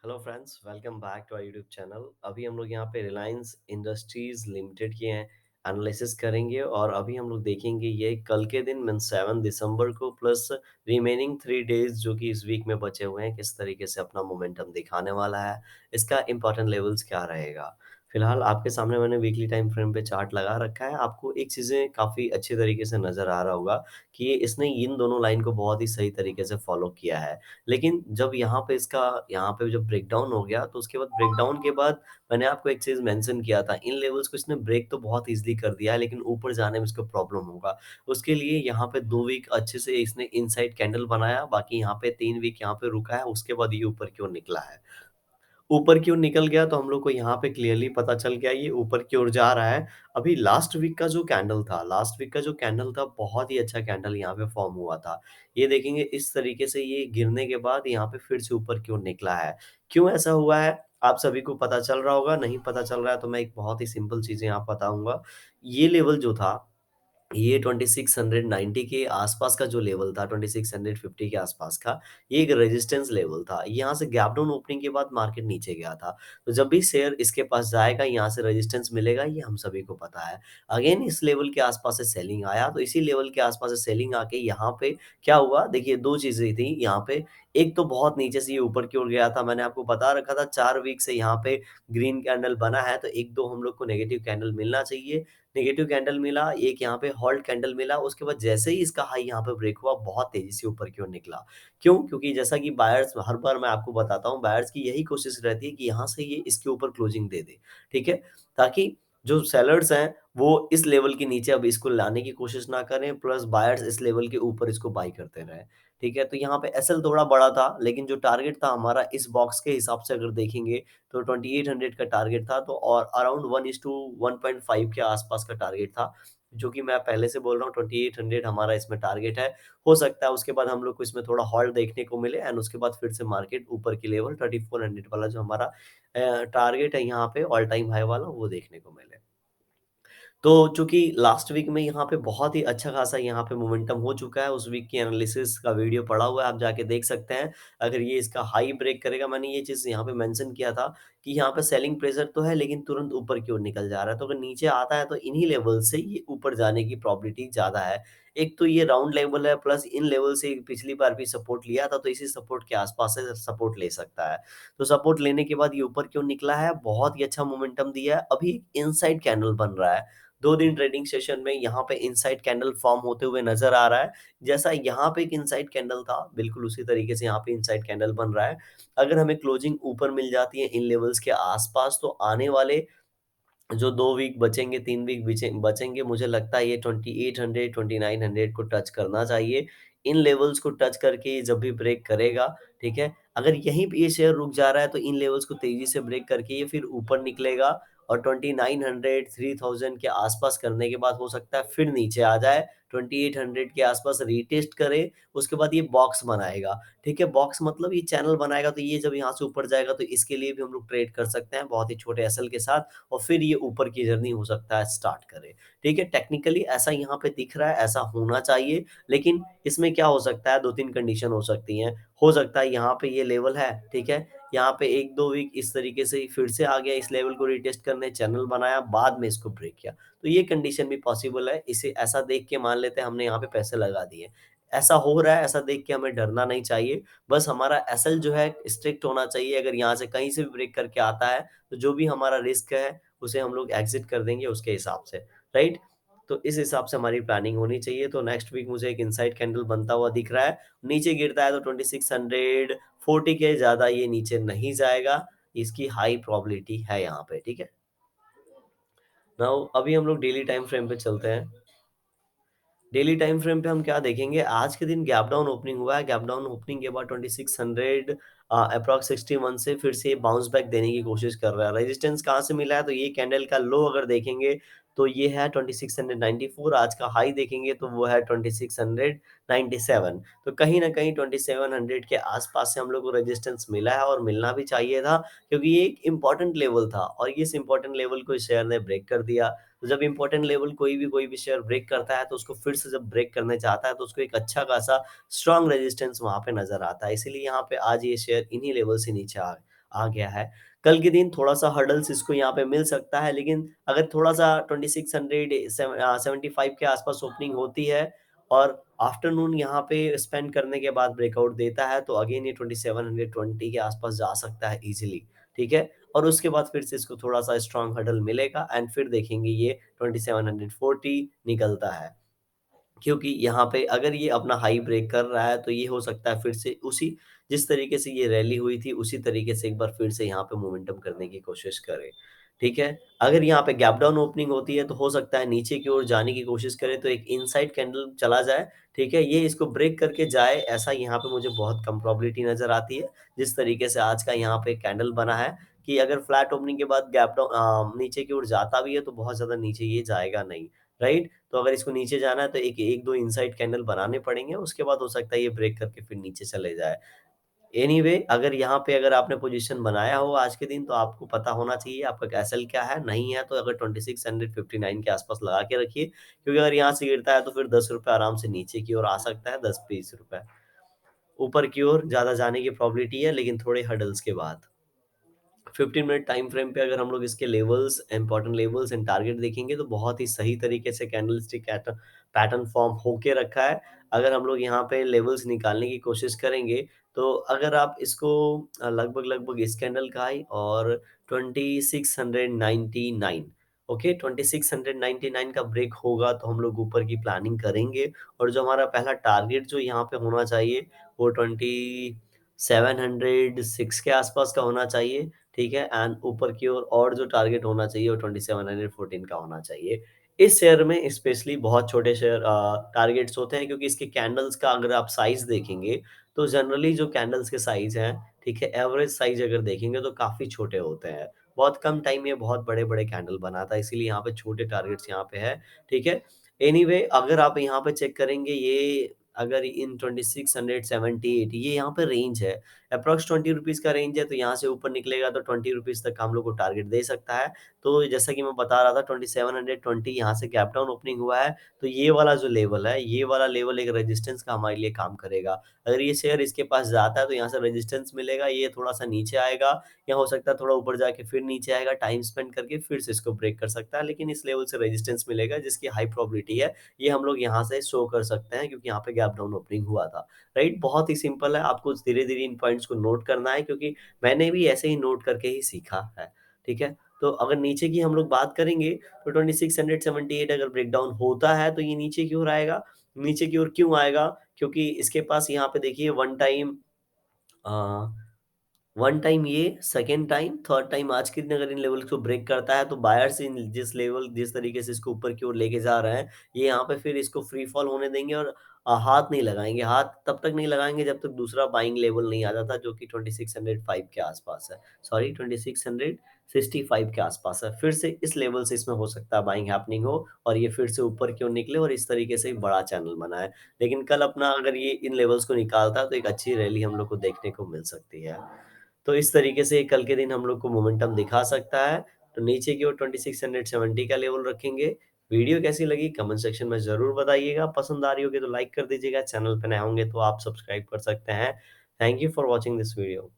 Hello friends, welcome back to our YouTube channel. अभी हम लोग यहाँ पे रिलायंस इंडस्ट्रीज लिमिटेड के हैं एनालिसिस करेंगे और अभी हम लोग देखेंगे ये कल के दिन मीन 7 दिसंबर को प्लस रिमेनिंग 3 डेज जो कि इस वीक में बचे हुए हैं, किस तरीके से अपना मोमेंटम दिखाने वाला है, इसका इंपॉर्टेंट लेवल्स क्या रहेगा। फिलहाल आपके सामने मैंने वीकली टाइम फ्रेम पे चार्ट लगा रखा है। आपको एक चीज़ें काफ़ी अच्छी तरीके से नज़र आ रहा होगा कि ये इसने इन दोनों लाइन को बहुत ही सही तरीके से फॉलो किया है। लेकिन जब यहाँ पे जब ब्रेकडाउन हो गया, तो उसके बाद ब्रेकडाउन के बाद मैंने आपको एक चीज़ मेंशन किया था, इन लेवल्स को इसने ब्रेक तो बहुत ईज़िली कर दिया है, लेकिन ऊपर जाने में इसको प्रॉब्लम होगा। उसके लिए यहाँ पे 2 वीक अच्छे से इसने इनसाइड कैंडल बनाया, बाकी यहाँ पे 3 वीक यहाँ पे रुका है, उसके बाद ये ऊपर की ओर निकला है। ऊपर की ओर निकल गया तो हम लोग को यहाँ पे क्लियरली पता चल गया ये ऊपर की ओर जा रहा है। अभी लास्ट वीक का जो कैंडल था बहुत ही अच्छा कैंडल यहाँ पे फॉर्म हुआ था। ये देखेंगे इस तरीके से ये गिरने के बाद यहाँ पे फिर से ऊपर की ओर निकला है। क्यों ऐसा हुआ है? आप सभी को पता चल रहा होगा, नहीं पता चल रहा है तो मैं एक बहुत ही सिंपल चीज़ें यहाँ बताऊँगा। ये लेवल जो था, ये 2690 के आसपास का जो लेवल था, 2650 के आसपास का, ये एक रेजिस्टेंस लेवल था। यहाँ से गैप डाउन ओपनिंग के बाद मार्केट नीचे गया था। तो जब भी शेयर इसके पास जाएगा, यहाँ से रेजिस्टेंस मिलेगा, ये हम सभी को पता है। अगेन इस लेवल के आसपास से सेलिंग आया, तो इसी लेवल के आसपास से सेलिंग आके यहाँ पे क्या हुआ, देखिए 2 चीज़ें थी यहाँ पे। एक तो बहुत नीचे से ये ऊपर की ओर गया था, मैंने आपको बता रखा था 4 वीक से यहाँ पे ग्रीन कैंडल बना है, तो 1-2 हम लोग को नेगेटिव कैंडल मिलना चाहिए। नेगेटिव कैंडल मिला, एक यहाँ पे हॉल्ट कैंडल मिला, उसके बाद जैसे ही इसका हाई यहाँ पे ब्रेक हुआ, बहुत तेज़ी से ऊपर की ओर निकला। क्यों? क्योंकि जैसा कि बायर्स हर बार मैं आपको बताता हूँ, बायर्स की यही कोशिश रहती है कि यहाँ से ये इसके ऊपर क्लोजिंग दे दे, ठीक है? ताकि जो सेलर्स हैं, वो इस लेवल के नीचे अब इसको लाने की कोशिश ना करें, प्लस बायर्स इस लेवल के ऊपर इसको बाय करते रहें, ठीक है? तो यहाँ पे एसएल थोड़ा बड़ा था, लेकिन जो टारगेट था हमारा इस बॉक्स के हिसाब से अगर देखेंगे तो 2800 का टारगेट था, तो और अराउंड 1:1.5 के आसपास का टारगेट था, जो कि मैं पहले से बोल रहा हूँ 2800 हमारा इसमें टारगेट है। हो सकता है उसके बाद हम लोग को इसमें थोड़ा हॉल्ट देखने को मिले एंड उसके बाद फिर से मार्केट ऊपर की लेवल 3400 वाला जो हमारा टारगेट है यहाँ पे ऑल टाइम हाई वाला, वो देखने को मिले। तो चूँकि लास्ट वीक में यहाँ पे बहुत ही अच्छा खासा यहाँ पे मोमेंटम हो चुका है, उस वीक की एनालिसिस का वीडियो पड़ा हुआ है, आप जाके देख सकते हैं। अगर ये इसका हाई ब्रेक करेगा, मैंने ये चीज़ यहाँ पे मेंशन किया था कि यहाँ पे सेलिंग प्रेशर तो है, लेकिन तुरंत ऊपर की ओर निकल जा रहा है। तो अगर नीचे आता है तो इन्हीं लेवल से ये ऊपर जाने की प्रोबेबिलिटी ज़्यादा है। एक तो ये राउंड लेवल है, प्लस इन लेवल से पिछली बार भी सपोर्ट लिया था, तो इसी सपोर्ट के आसपास से सपोर्ट ले सकता है। तो सपोर्ट लेने के बाद ये ऊपर की ओर निकला है, बहुत ही अच्छा मोमेंटम दिया है। अभी इनसाइड कैंडल बन रहा है। 2 दिन ट्रेडिंग सेशन में यहाँ पे इनसाइड कैंडल फॉर्म होते हुए नज़र आ रहा है। जैसा यहाँ पे एक इनसाइड कैंडल था, बिल्कुल उसी तरीके से यहाँ पे इनसाइड कैंडल बन रहा है। अगर हमें क्लोजिंग ऊपर मिल जाती है इन लेवल्स के आस-पास, तो आने वाले जो 2 वीक बचेंगे, 3 वीक बचेंगे, मुझे लगता है ये 2800, 2900 को टच करना चाहिए। इन लेवल्स को टच करके ये जब भी ब्रेक करेगा, ठीक है? अगर यहीं पे ये शेयर रुक जा रहा है, तो इन लेवल्स को तेज़ी से ब्रेक करके ये फिर ऊपर निकलेगा और 2900, 3000 के आसपास करने के बाद हो सकता है फिर नीचे आ जाए, 2800 के आसपास रीटेस्ट करे, उसके बाद ये बॉक्स बनाएगा, ठीक है? बॉक्स मतलब ये चैनल बनाएगा, तो ये जब यहाँ से ऊपर जाएगा, तो इसके लिए भी हम लोग ट्रेड कर सकते हैं, बहुत ही छोटे एसएल के साथ। और फिर ये ऊपर की जर्नी हो सकता है स्टार्ट करे। ठीक है? टेक्निकली ऐसा यहाँ पे दिख रहा है, ऐसा होना चाहिए, लेकिन इसमें क्या हो सकता है, 2-3 कंडीशन हो सकती हैं। हो सकता है यहाँ पे ये लेवल है, ठीक है? यहाँ पे 1-2 वीक इस तरीके से फिर से आ गया, इस लेवल को रिटेस्ट करने चैनल बनाया, बाद में इसको ब्रेक किया। तो ये कंडीशन भी पॉसिबल है, इसे ऐसा देख के मान लेते हैं हमने यहाँ पे पैसे लगा दिए। ऐसा हो रहा है, ऐसा देख के हमें डरना नहीं चाहिए, बस हमारा एसएल जो है स्ट्रिक्ट होना चाहिए। अगर यहाँ से कहीं से भी ब्रेक करके आता है, तो जो भी हमारा रिस्क है उसे हम लोग एग्ज़िट कर देंगे उसके हिसाब से, राइट? तो इस हिसाब से हमारी प्लानिंग होनी चाहिए। तो नेक्स्ट वीक मुझे एक इनसाइड कैंडल बनता हुआ दिख रहा है। नीचे गिरता है तो 2640 के ज़्यादा ये नीचे नहीं जाएगा, इसकी हाई प्रोबेबिलिटी है यहाँ पे, ठीक है? नाउ अभी हम लोग डेली टाइम फ्रेम पे चलते हैं। डेली टाइम फ्रेम पे हम क्या देखेंगे, आज के दिन गैप डाउन ओपनिंग हुआ है, गैप डाउन ओपनिंग के बाद 2600 अप्रॉक्स 61 से फिर से बाउंस बैक देने की कोशिश कर रहा है। रेजिस्टेंस कहाँ से मिला है, तो ये कैंडल का लो अगर देखेंगे तो ये है 2694, आज का हाई देखेंगे तो वो है 2697। तो कहीं न कहीं 2700 के आस-पास से हम लोग को रेजिस्टेंस मिला है और मिलना भी चाहिए था, क्योंकि ये एक इम्पोर्टेंट लेवल था और इस इम्पोर्टेंट लेवल को इस शेयर ने ब्रेक कर दिया। तो जब इम्पोर्टेंट लेवल कोई भी शेयर ब्रेक करता है, तो उसको फिर से जब ब्रेक करने चाहता है, तो उसको एक अच्छा खासा स्ट्रॉन्ग रेजिस्टेंस वहाँ पे नज़र आता है। इसीलिए यहाँ पे आज ये शेयर इन्हीं लेवल से नीचे आ गया है। कल के दिन थोड़ा-सा हर्डल्स इसको यहाँ पे मिल सकता है, लेकिन अगर थोड़ा-सा 2675 के आसपास ओपनिंग होती है और आफ्टरनून यहाँ पे स्पेंड करने के बाद ब्रेकआउट देता है, तो अगेन ये 2720 के आसपास जा सकता है ईज़िली, ठीक है? और उसके बाद फिर से इसको थोड़ा-सा स्ट्रॉन्ग हर्डल मिलेगा एंड फिर देखेंगे ये 2740 निकलता है। क्योंकि यहाँ पे अगर ये अपना हाई ब्रेक कर रहा है, तो ये हो सकता है फिर से उसी जिस तरीके से ये रैली हुई थी, उसी तरीके से एक बार फिर से यहाँ पे मोमेंटम करने की कोशिश करे, ठीक है? अगर यहाँ पे गैप डाउन ओपनिंग होती है, तो हो सकता है नीचे की ओर जाने की कोशिश करे, तो एक इनसाइड कैंडल चला जाए, ठीक है? ये इसको ब्रेक करके जाए, ऐसा यहाँ पे मुझे बहुत कम प्रोबेबिलिटी नज़र आती है। जिस तरीके से आज का यहाँ पे कैंडल बना है कि अगर फ्लैट ओपनिंग के बाद गैप डाउन नीचे की ओर जाता भी है, तो बहुत ज़्यादा नीचे ये जाएगा नहीं, राइट? तो अगर इसको नीचे जाना है तो एक 1-2 इनसाइड कैंडल बनाने पड़ेंगे, उसके बाद हो सकता है ये ब्रेक करके फिर नीचे चले जाए। एनीवे अगर यहाँ पे अगर आपने पोज़ीशन बनाया हो आज के दिन तो आपको पता होना चाहिए आपका एसएल क्या है, नहीं है तो अगर 2659 के आसपास लगा के रखिए, क्योंकि अगर यहाँ से गिरता है तो फिर ₹10 आराम से नीचे की ओर आ सकता है, 10-20 रुपए। ऊपर की ओर ज़्यादा जाने की प्रोबेबिलिटी है लेकिन थोड़े हर्डल्स के बाद। 15 मिनट टाइम फ्रेम पे अगर हम लोग इसके levels, important levels and target देखेंगे तो बहुत ही सही तरीके से कैंडलस्टिक पैटर्न फॉर्म होके रखा है। अगर हम लोग यहाँ पे लेवल्स निकालने की कोशिश करेंगे, तो अगर आप इसको लगभग-लगभग इस कैंडल का हाई और 2699 ओके, 2699 का ब्रेक होगा तो हम लोग ऊपर की प्लानिंग करेंगे और जो हमारा पहला टारगेट जो यहाँ पे होना चाहिए, वो 2706 के आसपास का होना चाहिए। ठीक है? एंड ऊपर की ओर और जो टारगेट होना चाहिए वो 2714 का होना चाहिए। इस शेयर में स्पेशली बहुत छोटे शेयर टारगेट्स होते हैं क्योंकि इसके कैंडल्स का अगर आप साइज़ देखेंगे, तो जनरली जो कैंडल्स के साइज़ हैं, ठीक है? एवरेज साइज़ अगर देखेंगे तो काफ़ी छोटे होते हैं। बहुत कम टाइम में बहुत बड़े-बड़े कैंडल बनाता है, इसीलिए यहाँ पे छोटे टारगेट्स यहाँ पे है, ठीक है? एनीवे अगर आप यहाँ पे चेक करेंगे ये अगर इन 2678 ये यहाँ पे रेंज है। अप्रॉक्स ₹20 का रेंज है, तो यहाँ से ऊपर निकलेगा तो ₹20 तक का हम लोग को टारगेट दे सकता है। तो जैसा कि मैं बता रहा था 2720 यहाँ से गैप डाउन ओपनिंग हुआ है, तो ये वाला जो लेवल है, ये वाला लेवल एक रेजिस्टेंस का हमारे लिए काम करेगा। अगर ये शेयर इसके पास जाता है तो यहाँ से रेजिस्टेंस मिलेगा, ये थोड़ा-सा नीचे आएगा या हो सकता है थोड़ा ऊपर जाके फिर नीचे आएगा, टाइम स्पेंड करके फिर से इसको ब्रेक कर सकता है, लेकिन इस लेवल से रेजिस्टेंस मिलेगा जिसकी हाई प्रोबेबिलिटी है, ये हम लोग यहाँ से शो कर सकते हैं क्योंकि यहाँ पे गैप डाउन ओपनिंग हुआ था। राइट? बहुत ही सिंपल है, आपको धीरे-धीरे इन पॉइंट्स को नोट करना है क्योंकि मैंने भी ऐसे ही नोट करके ही सीखा है, ठीक है? तो अगर नीचे की हम लोग बात करेंगे तो 2678 अगर ब्रेकडाउन होता है तो ये नीचे की ओर आएगा। नीचे की ओर क्यों आएगा? क्योंकि इसके पास यहाँ पे देखिए अ वन टाइम ये, सेकंड टाइम, थर्ड टाइम आज के दिन अगर इन लेवल्स को ब्रेक करता है, तो बायर्स इन जिस तरीके से इसको ऊपर की ओर लेके जा रहे हैं, ये यहाँ पे फिर इसको फ्री फॉल होने देंगे और हाथ नहीं लगाएँगे। हाथ तब तक नहीं लगाएँगे जब तक दूसरा बाइंग लेवल नहीं आ जाता जो कि 2605 के आसपास है। सॉरी 2665 के आसपास है। फिर से इस लेवल से इसमें हो सकता है बाइंग हैपनिंग हो और ये फिर से ऊपर की ओर निकले और इस तरीके से एक बड़ा चैनल बनाए। लेकिन कल अपना अगर ये इन लेवल्स को निकालता है, तो एक अच्छी रैली हम लोग को देखने को मिल सकती है। तो इस तरीके से कल के दिन हम लोग को मोमेंटम दिखा सकता है। तो नीचे की ओर 2670 का लेवल रखेंगे। वीडियो कैसी लगी कमेंट सेक्शन में ज़रूर बताइएगा। पसंद आ रही होगी तो लाइक कर दीजिएगा। चैनल पे नए होंगे तो आप सब्सक्राइब कर सकते हैं। Thank you for watching this video.